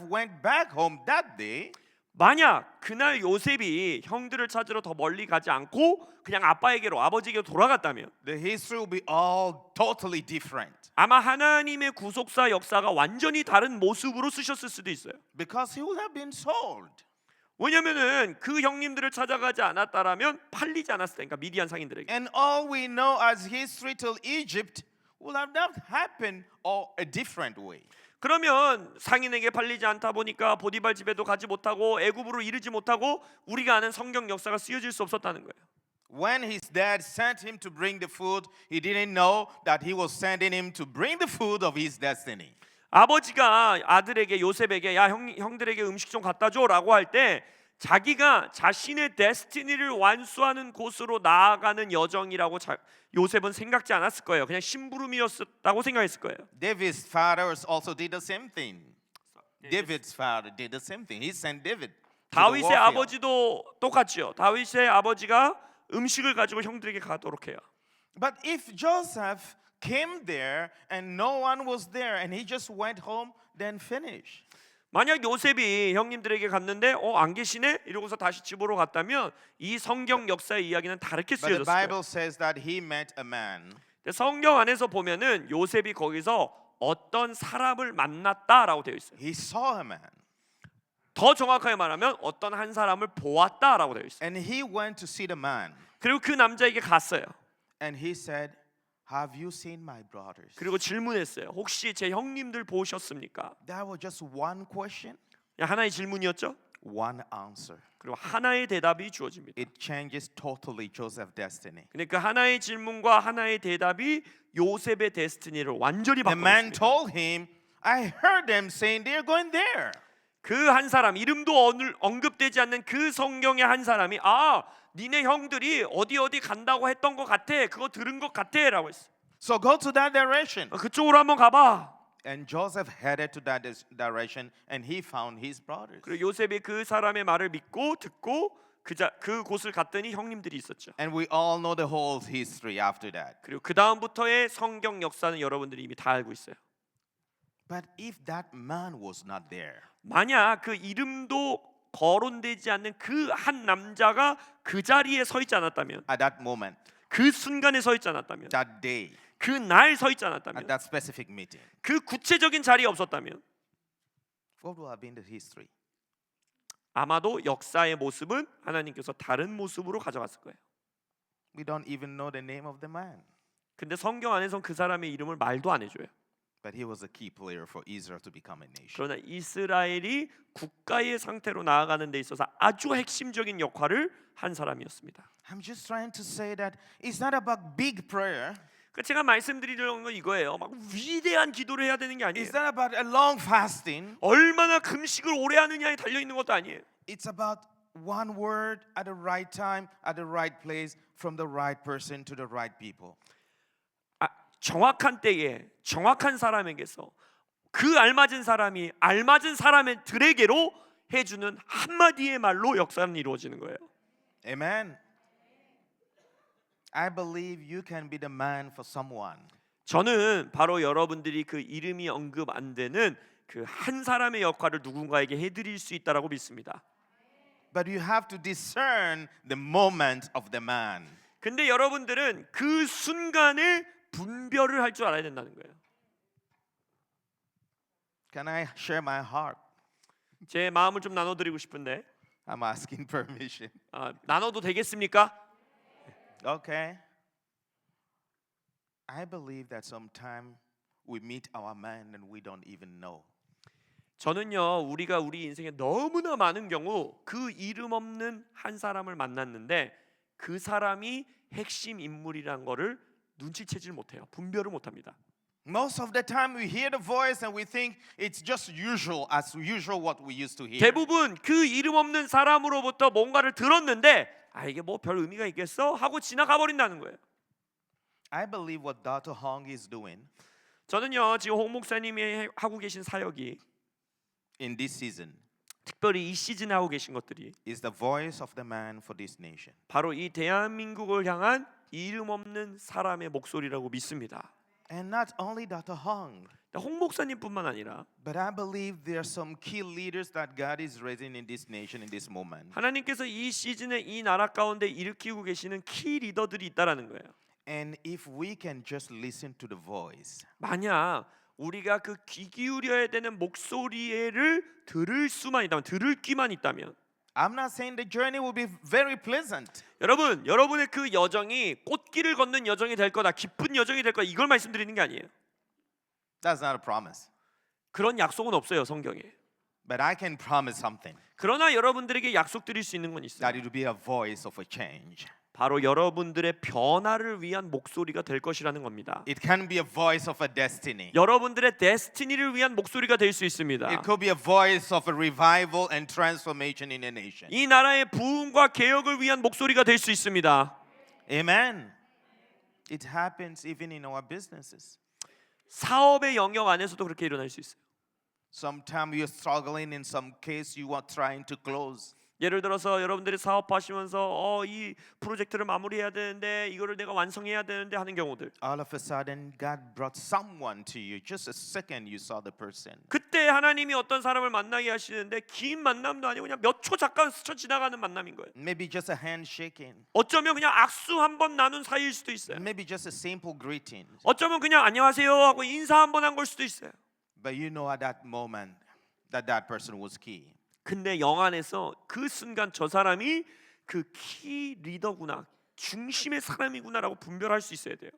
went back home that day, 만약 그날 요셉이 형들을 찾으러 더 멀리 가지 않고 그냥 아빠에게로 아버지에게로 돌아갔다면 the history will be all totally different. 아마 하나님의 구속사 역사가 완전히 다른 모습으로 쓰셨을 수도 있어요. Because he would have been sold. 왜냐면은 그 형님들을 찾아가지 않았다라면 팔리지 않았을 테니까 미디안 상인들에게. And all we know as history till Egypt will have not happened or a different way. 그러면 상인에게 팔리지 않다 보니까 보디발 집에도 가지 못하고 애굽으로 이르지 못하고 우리가 아는 성경 역사가 쓰여질 수 없었다는 거예요. When his dad sent him to bring the food, he didn't know that he was sending him to bring the food of his destiny. 아버지가 아들에게 요셉에게 야 형들에게 음식 좀 갖다 줘라고 할 때 자기가 자신의 데스티니를 완수하는 곳으로 나아가는 여정이라고 요셉은 생각지 않았을 거예요. 그냥 심부름이었다고 생각했을 거예요. David's father also did the same thing. David's father did the same thing. He sent David to the 다윗의 warfield. 아버지도 똑같지요. 다윗의 아버지가 음식을 가지고 형들에게 가도록 해요. But if Joseph came there and no one was there and he just went home, then finish. 만약 요셉이 형님들에게 갔는데 안 계시네 이러고서 다시 집으로 갔다면 이 성경 역사의 이야기는 다르게 But the 쓰여졌을 거예요. Bible says that he met a man. 근데 성경 안에서 보면은 요셉이 거기서 어떤 사람을 만났다라고 되어 있어요. He saw a man. 더 정확하게 말하면 어떤 한 사람을 보았다라고 되어 있어요. And he went to see the man. 그리고 그 남자에게 갔어요. And he said, "Have you seen my brothers?" 그리고 질문했어요. 혹시 제 형님들 보셨습니까? That was just one question, 하나의 질문이었죠. one answer. 그리고 하나의 대답이 주어집니다. It changes totally Joseph's destiny. 근데 그 하나의 질문과 하나의 대답이 요셉의 데스티니를 완전히 The man 바꾸었습니다. told him, "I heard them saying they're going there." 그 한 사람 이름도 언급되지 않는 그 성경의 한 사람이 니네 형들이 어디 간다고 했던 것 같아. 그거 들은 것 같아라고 했어. So go to that direction. 그쪽으로 한번 가봐. And Joseph headed to that direction and he found his brothers. 그리고 요셉이 그 사람의 말을 믿고 듣고 그 곳을 갔더니 형님들이 있었죠. And we all know the whole history after that. 그리고 그 다음부터의 성경 역사는 여러분들이 이미 다 알고 있어요. But if that man was not there, 만약 그 이름도 거론되지 않는 그 한 남자가 그 자리에 서 있지 않았다면, at that moment, 그 순간에 서 있지 않았다면, that day, 그 날 서 있지 at 않았다면, that specific meeting, 그 구체적인 자리에 없었다면 what would have been the history? 아마도 역사의 모습은 하나님께서 다른 모습으로 가져갔을 거예요. We don't even know the name of the man. 근데 성경 안에선 그 사람의 이름을 말도 안 해줘요. But he was a key player for Israel to become a nation. 그러나 이스라엘이 국가의 상태로 나아가는 데 있어서 아주 핵심적인 역할을 한 사람이었습니다. I'm just trying to say that it's not about big prayer. 제가 말씀드리려는 건 이거예요. 막 위대한 기도를 해야 되는 게 아니에요. It's not about a long fasting. 얼마나 금식을 오래 하느냐에 달려 있는 것도 아니에요. It's about one word at the right time, at the right place, from the right person to the right people. 정확한 때에 정확한 사람에게서 그 알맞은 사람이 알맞은 사람들에게로 해주는 한마디의 말로 역사는 이루어지는 거예요. Amen. I believe you can be the man for someone. 저는 바로 여러분들이 그 이름이 언급 안 되는 그 한 사람의 역할을 누군가에게 해드릴 수 있다라고 믿습니다. But you have to discern the moment of the man. 근데 여러분들은 그 순간을 분별을 할 줄 알아야 된다는 거예요. Can I share my heart? 제 마음을 좀 나눠드리고 싶은데 I'm asking permission. 나눠도 되겠습니까? Okay. I believe that sometimes we meet our man and we don't even know. 저는요 우리가 우리 인생에 너무나 많은 경우 그 이름 없는 한 사람을 만났는데 그 사람이 핵심 인물이란 거를 눈치채질 못해요. 분별을 못합니다. Most of the time we hear the voice and we think it's just as usual what we used to hear. 대부분 그 이름 없는 사람으로부터 뭔가를 들었는데 이게 뭐 별 의미가 있겠어? 하고 지나가 버린다는 거예요. I believe what Dr. Hong is doing 저는요 지금 홍 목사님이 하고 계신 사역이 in this season 특별히 이 시즌에 하고 계신 것들이 is the voice of the man for this nation. 바로 이 대한민국을 향한 이름 없는 사람의 목소리라고 믿습니다. And not only Dr. Hong, 홍 목사님뿐만 아니라 but I believe there are some key leaders that God is raising in this nation in this moment. 하나님께서 이 시즌에 이 나라 가운데 일으키고 계시는 키 리더들이 있다라는 거예요. And if we can just listen to the voice, 만약 우리가 그 귀 기울여야 되는 목소리를 들을 귀만 있다면 I'm not saying the journey will be very pleasant. 여러분, 여러분의 그 여정이 꽃길을 걷는 여정이 될 거다, 기쁜 여정이 될 거다, 이걸 말씀드리는 게 아니에요. That's not a promise. 그런 약속은 없어요, 성경에. But I can promise something. 그러나 여러분들에게 약속드릴 수 있는 건 있어요. That it will be a voice of a change. 바로 여러분들의 변화를 위한 목소리가 될 것이라는 겁니다. It can be a voice of a destiny. 여러분들의 데스티니를 위한 목소리가 될 수 있습니다. It could be a voice of a revival and transformation in a nation. 이 나라의 부흥과 개혁을 위한 목소리가 될 수 있습니다. Amen. It happens even in our businesses. 사업의 영역 안에서도 그렇게 일어날 수 있어요. Sometimes you're struggling. In some case, you are trying to close. 예를 들어서 여러분들이 사업하시면서 이 프로젝트를 마무리해야 되는데 이거를 내가 완성해야 되는데 하는 경우들. All of a sudden, God brought someone to you. Just a second, you saw the person. 그때 하나님이 어떤 사람을 만나게 하시는데 긴 만남도 아니고 그냥 몇 초 잠깐 스쳐 지나가는 만남인 거예요. Maybe just a handshaking. 어쩌면 그냥 악수 한 번 나눈 사이일 수도 있어요. Maybe just a simple greeting. 어쩌면 그냥 안녕하세요 하고 인사 한 번 한 걸 수도 있어요. But you know at that moment that person was key. 근데 영 안에서 그 순간 저 사람이 그 키 리더구나, 중심의 사람이구나라고 분별할 수 있어야 돼요.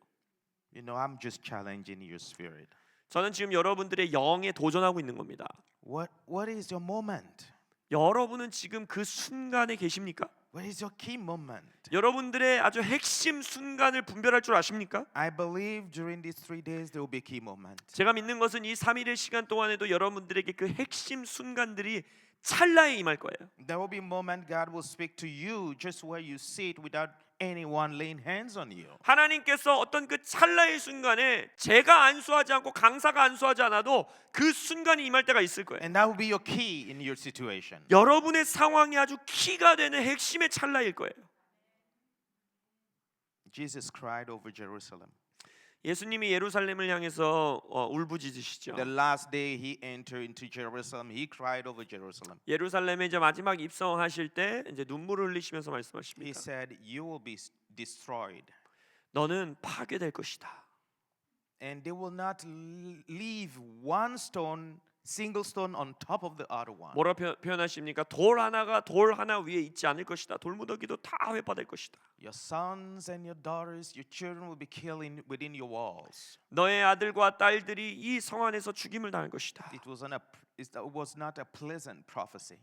You know, I'm just challenging your spirit. 저는 지금 여러분들의 영에 도전하고 있는 겁니다. What is your moment? 여러분은 지금 그 순간에 계십니까? What is your key moment? 여러분들의 아주 핵심 순간을 분별할 줄 아십니까? I believe during these 3 days there will be key moments. 제가 믿는 것은 이 3일의 시간 동안에도 여러분들에게 그 핵심 순간들이 찰나에 임할 거예요. There will be a moment God will speak to you just where you sit without anyone laying hands on you. 하나님께서 어떤 그 찰나의 순간에 제가 안수하지 않고 강사가 안수하지 않아도 그 순간이 임할 때가 있을 거예요. And that will be your key in your situation. 여러분의 상황이 아주 키가 되는 핵심의 찰나일 거예요. Jesus cried over Jerusalem. 예수님이 예루살렘을 향해서 울부짖으시죠. The last day he entered into Jerusalem, he cried over Jerusalem. 예루살렘에 이제 마지막 입성하실 때 이제 눈물을 흘리시면서 He 말씀하십니다. said, "You will be destroyed, 너는 파괴될 것이다. and they will not leave one stone, single stone on top of the other one." 뭐라 표현하십니까? 돌 하나가 돌 하나 위에 있지 않을 것이다. 돌무더기도 다 회파될 것이다. Your sons and your daughters, your children will be killed within your walls. 너의 아들과 딸들이 이 성 안에서 죽임을 당할 것이다. It was not a pleasant prophecy.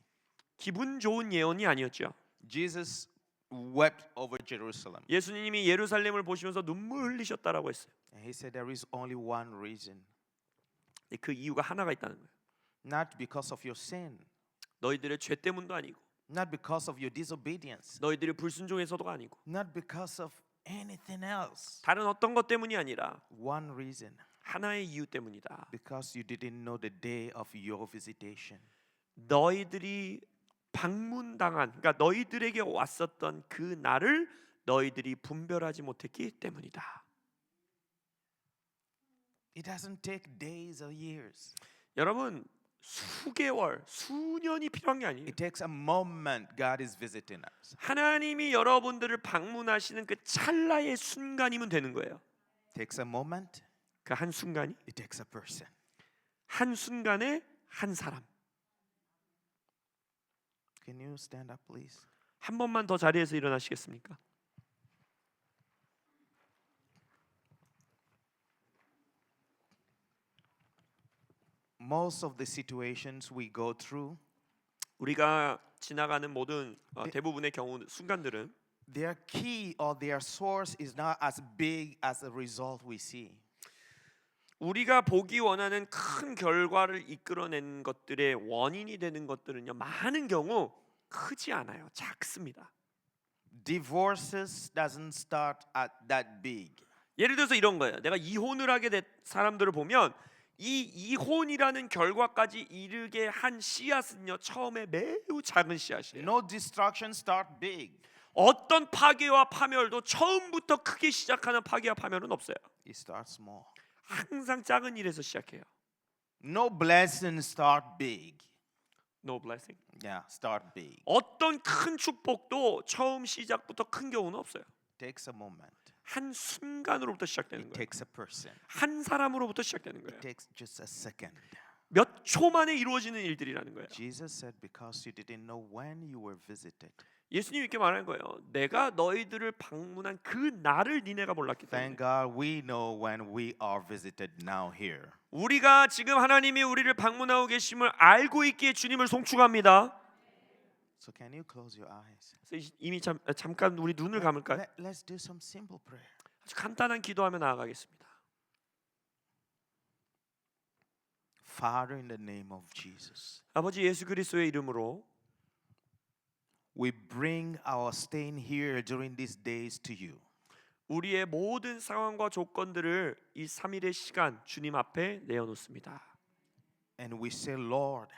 기분 좋은 예언이 아니었죠. Jesus wept over Jerusalem. 예수님이 예루살렘을 보시면서 눈물 흘리셨다라고 했어요. And he said there is only one reason. 그 이유가 하나가 있다는 거예요. Not because of your sin, 너희들의 죄 때문도 아니고, not because of your disobedience, 너희들의 불순종에서도가 아니고, not because of anything else. 다른 어떤 것 때문이 아니라 One reason, 하나의 이유 때문이다. because you didn't know the day of your visitation. 너희들이 방문당한, 그러니까 너희들에게 왔었던 그 날을 너희들이 분별하지 못했기 때문이다. It doesn't take days or years. 여러분, 수개월, 수년이 필요한 게 아니에요. It takes a moment God is visiting us. 하나님이 여러분들을 방문하시는 그 찰나의 순간이면 되는 거예요. It takes a moment. 그 한 순간이 It takes a person. 한 순간에 한 사람. Can you stand up, please? 한 번만 더 자리에서 일어나시겠습니까? Most of the situations we go through, 우리가 지나가는 모든 대부분의 경우 순간들은 their key or their source is not as big as the result we see. 우리가 보기 원하는 큰 결과를 이끌어낸 것들의 원인이 되는 것들은요, 많은 경우 크지 않아요. 작습니다. Divorces doesn't start at that big. 예를 들어서 이런 거예요. 내가 이혼을 하게 된 사람들을 보면 이 이혼이라는 결과까지 이르게 한 씨앗은요, 처음에 매우 작은 씨앗이에요. No destruction start big. 어떤 파괴와 파멸도 처음부터 크게 시작하는 파괴와 파멸은 없어요. It starts small. 항상 작은 일에서 시작해요. No blessing start big. No blessing. Yeah, start big. 어떤 큰 축복도 처음 시작부터 큰 경우는 없어요. Takes a moment. 한 순간으로부터 시작되는 It 거예요. takes a person. 한 사람으로부터 시작되는 거예요. It takes just a second. 몇 초 만에 이루어지는 일들이라는 거예요. Jesus said, because you didn't know when you were visited. 예수님이 이렇게 말하는 거예요. 내가 너희들을 방문한 그 날을 니네가 몰랐기 때문에. Thank God we know when we are visited now here. 우리가 지금 하나님이 우리를 방문하고 계심을 알고 있기에 주님을 송축합니다. So can you close your eyes? 그래서 이미 잠깐 우리 눈을 감을까요? Let's do some simple prayer. 아주 간단한 기도하며 나아가겠습니다. Father, in the name of Jesus, 아버지 예수 그리스도의 이름으로 we bring our staying here during these days to you. 우리의 모든 상황과 조건들을 이 3일의 시간 주님 앞에 내어놓습니다. And we say, Lord,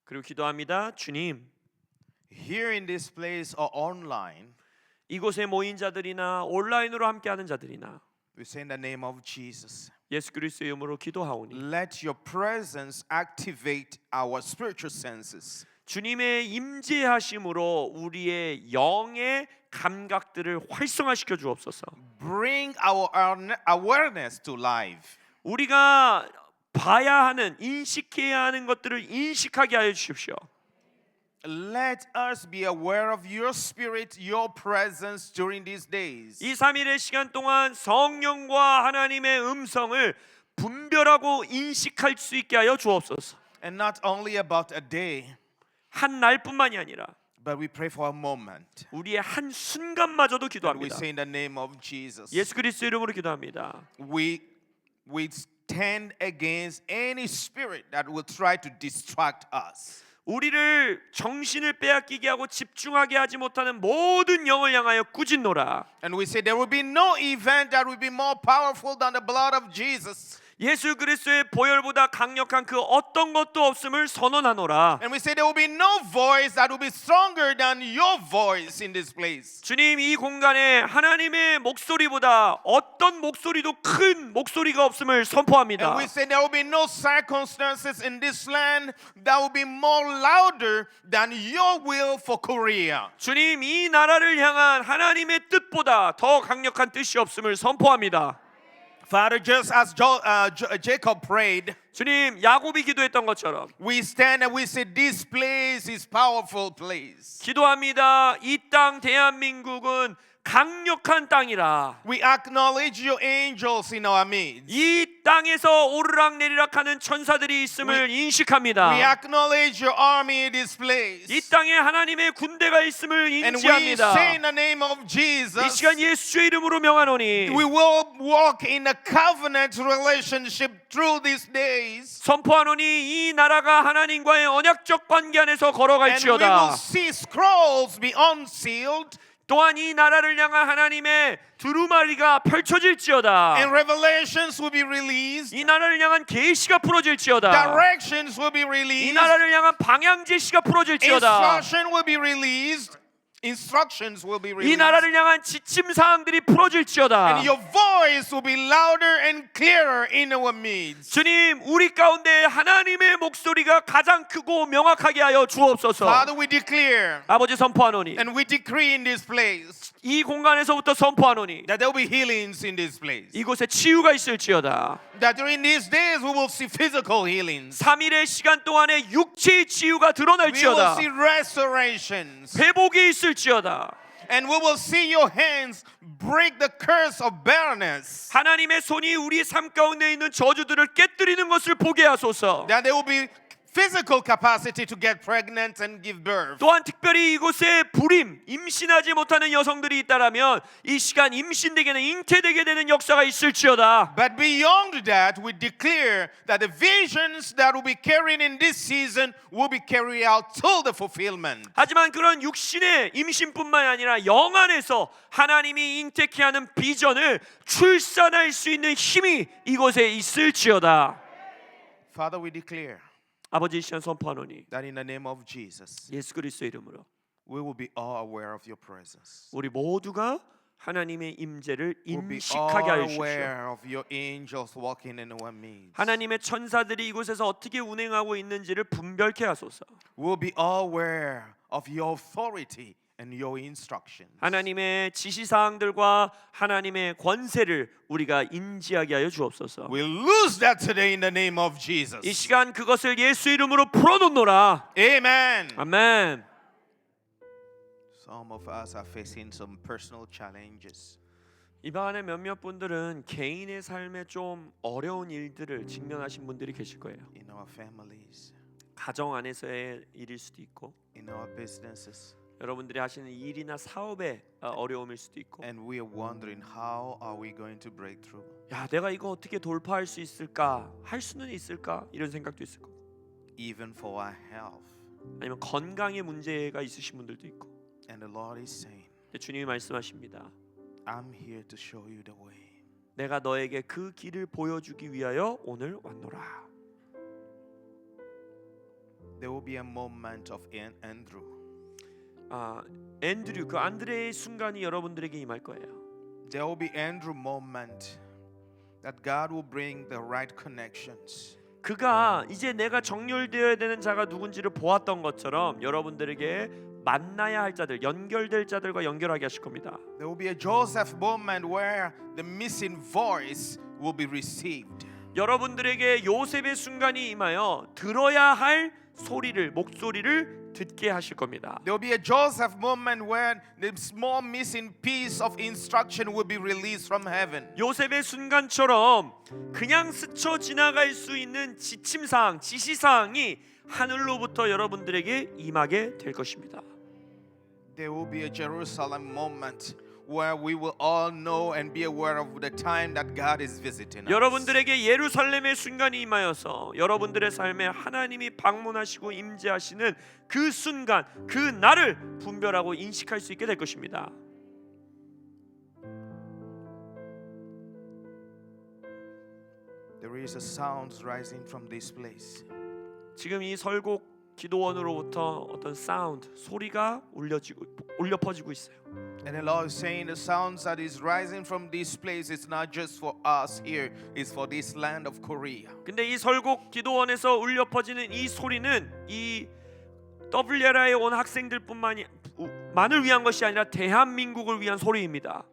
그리고 기도합니다. 주님, here in this place or online, 이곳에 모인 자들이나 온라인으로 함께하는 자들이나 we say in the name of Jesus, 예수 그리스도의 이름으로 기도하오니 let your presence activate our spiritual senses. 주님의 임재하심으로 우리의 영의 감각들을 활성화시켜 주옵소서. Bring our awareness to life. 우리가 봐야 하는, 인식해야 하는 것들을 인식하게 하여 주십시오. Let us be aware of your spirit, your presence during these days. 이 3일의 시간 동안 성령과 하나님의 음성을 분별하고 인식할 수 있게 하여 주옵소서. And not only about a day, 한 날뿐만이 아니라 but we pray for a moment. 우리의 한 순간마저도 And we 기도합니다. say in the name of Jesus, 예수 그리스도 이름으로 기도합니다. we stand against any spirit that will try to distract us. 우리를 정신을 빼앗기게 하고 집중하게 하지 못하는 모든 영을 향하여 꾸짖노라. And we say there will be no event that will be more powerful than the blood of Jesus. 예수 그리스도의 보혈보다 강력한 그 어떤 것도 없음을 선언하노라. And we say there will be no voice that will be stronger than your voice in this place. 주님, 이 공간에 하나님의 목소리보다 어떤 목소리도 큰 목소리가 없음을 선포합니다. And we say there will be no circumstances in this land that will be more louder than your will for Korea. 주님, 이 나라를 향한 하나님의 뜻보다 더 강력한 뜻이 없음을 선포합니다. Father, just as Jacob prayed, 주님, 야곱이 기도했던 것처럼 we stand and we say this place is powerful place. 기도합니다. 이 땅 대한민국은 강력한 땅이라. We acknowledge your angels in our midst. 이 땅에서 오르락내리락하는 천사들이 있음을 인식합니다. We acknowledge your army in this place. 이 땅에 하나님의 군대가 있음을 And we 인지합니다. say in the name of 이 Jesus, 시간 예수의 이름으로 명하노니 we will walk in a covenant relationship through these days. 선포하노니 이 나라가 하나님과의 언약적 관계 안에서 And we will 걸어갈지어다. see scrolls be unsealed. 또한 이 나라를 향한 하나님의 두루마리가 펼쳐질지어다. And revelations will be released. 이 나라를 향한 계시가 풀어질지어다. Directions will be 이 released. 나라를 향한 방향 제시가 풀어질지어다. Instruction will be released. Instructions will be 이 released. 나라를 향한 지침 사항들이 풀어질지어다. And your voice will be louder and clearer in our midst. 주님, 우리 가운데 하나님의 목소리가 가장 크고 명확하게 하여 주옵소서. Father, we declare 아버지 선포하노니 and we decree in this place 이 공간에서부터 선포하노니 that there will be healings in this place. 이곳에 치유가 있을지어다. That during these days we will see physical healings. 3일의 시간 동안에 육체의 치유가 We will 드러날지어다. see restorations. 회복이 있을지어다. And we will see your hands break the curse of barrenness. 하나님의 손이 우리 삶 가운데 있는 저주들을 깨뜨리는 것을 보게 하소서. That there will be physical capacity to get pregnant and give birth. 또한 특별히 이곳에 불임, 임신하지 못하는 여성들이 있다라면 이 시간 임신되게는 잉태되게 되는 역사가 있을지어다. But beyond that, we declare that the visions that will be carried in this season will be carried out till the fulfillment. 하지만 그런 육신의 임신뿐만 아니라 영 안에서 하나님이 잉태케 하는 비전을 출산할 수 있는 힘이 이곳에 있을지어다. Father, we declare 아버지, 이 시간 선포하노니 that in the name of Jesus, 예수 그리스도 이름으로 we will be all aware of your presence. 우리 모두가 하나님의 임재를 We'll be 인식하게 all 하여 주십시오. aware of your angels walking in our midst. 하나님의 천사들이 이곳에서 어떻게 운행하고 있는지를 분별케 하소서. We'll be all aware of your authority and your instructions. 하나님의 지시사항들과 하나님의 권세를 우리가 인지하게 하여 주옵소서. We'll lose that today in the name of Jesus. 이 시간 그것을 예수 이름으로 풀어놓노라. Amen. 아멘. Some of us are facing some personal challenges. 이 방안에 몇몇 분들은 개인의 삶에 좀 어려운 일들을 직면하신 분들이 계실 거예요. In our families, 가정 안에서의 일일 수도 있고, in our businesses, 여러분들이 하시는 일이나 사업의 어려움일 수도 있고, and we are wondering how are we going to break through. 야, 내가 이거 어떻게 돌파할 수 있을까? 할 수는 있을까? 이런 생각도 있을 거고, Even for our health. 아니면 건강에 문제가 있으신 분들도 있고. And the Lord is saying, 근데 주님이 말씀하십니다. I'm here to show you the way. 내가 너에게 그 길을 보여주기 위하여 오늘 왔노라. There will be a moment of Andrew. 앤드류, 그 안드레의 순간이 여러분들에게 임할 거예요. There will be Andrew moment that God will bring the right connections. 그가 이제 내가 정렬되어야 되는 자가 누군지를 보았던 것처럼 여러분들에게 만나야 할 자들, 연결될 자들과 연결하게 하실 겁니다. There will be a Joseph moment where the missing voice will be received. 여러분들에게 요셉의 순간이 임하여 들어야 할 소리를, 목소리를 듣게 하실 겁니다. There will be a Joseph moment when the small missing piece of instruction will be released from heaven. 요셉의 순간처럼 그냥 스쳐 지나갈 수 있는 지침사항, 지시사항이 하늘로부터 여러분들에게 임하게 될 것입니다. There will be a Jerusalem moment where we will all know and be aware of the time that God is visiting us. 여러분들에게 예루살렘의 순간이 임하여서 여러분들의 삶에 하나님이 방문하시고 임재하시는 그 순간, 그 날을 분별하고 인식할 수 있게 될 것입니다. There is a sound rising from this place. 지금 이 설곡 기도원으로부터 어떤 사운드, 소리가 울려 퍼지고 있어요. And the Lord is saying the sounds that is rising from this place is not just for us here, it's for this land of Korea. 근데 이 설곡 기도원에서 울려 퍼지는 이 소리는 이 WLI에 온 학생들뿐만이 만을 위한 것이 아니라 대한민국을 위한 소리입니다.